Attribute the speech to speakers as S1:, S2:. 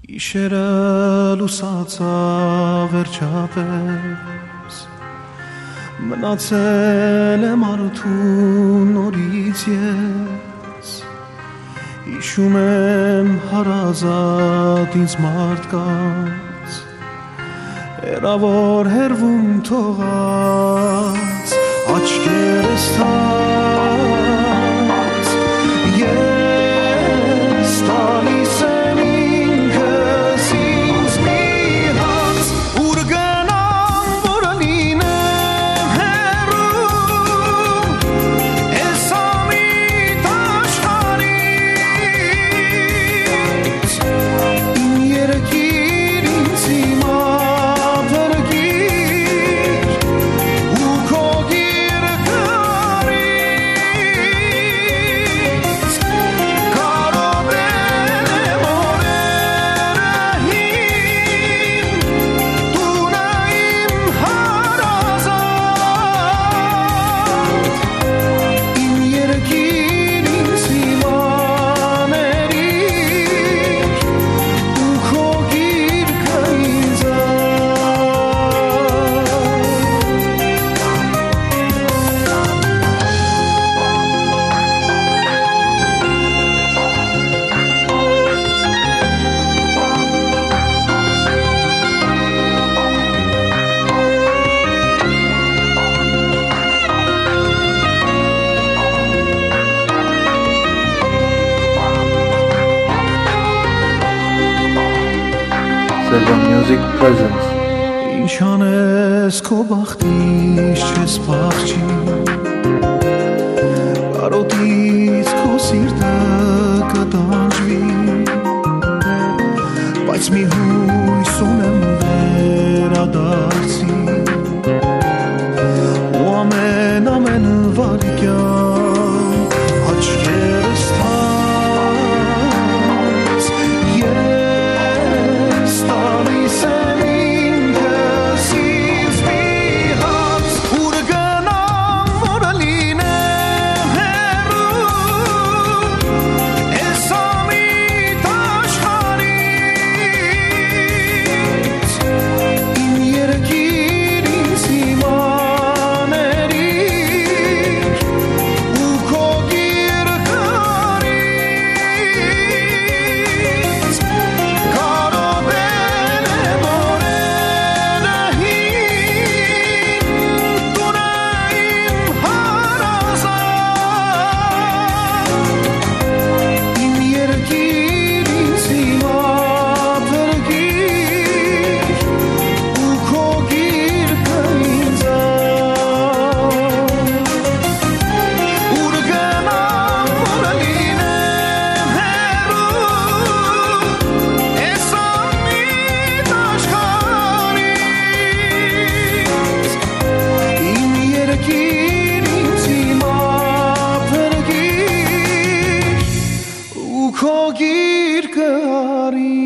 S1: Գիշերը լուսացավ վերջապես, մնացել եմ արթուն նորից ես, հիշում եմ հարազատ ինձ մարդկանց, հեռավոր հեռվում թողած աչքերս թաց, ես տալիս եմ ինքս ինձ մի հաց, ուր գնամ, որ լինեմ հեռու, ես ամիտ աշխարհից, իմ երկիր ինձ հիմա վրգիր, ու քո գիրկարից, կարող եմ օրերը հին, տունը իմ հարազատ, իմ երկիր ինձ հիմա ներիր, ու քո գիրկը ինձ
S2: Selva Music presents
S1: Ինչ անես քո բախտից չես փախչի, կարոտից քո սիրտը կտանջվի, բայց մի հույս ունեմ վերադարձի, ու ամեն վարքյան աչքերս թաց, ես տալիս եմ ինքս ինձ մի հաց, ուր գնամ, որ լինեմ հեռու, ես ամիտ աշխարհից, իմ երկիր ինձ հիմա ներիր, ու քո գիրկարից, կարող եմ օրերը հին, տունը իմ հարազատ, իմ երկիր ինձ հիմա վրգիր, ու քո գիրկը ինձ ուր գնամ, որ լինեմ հեռու, ես ամիտ աշխարհից, իմ երկիր ինձ հիմա վրգիր, ու քո գիրկը արի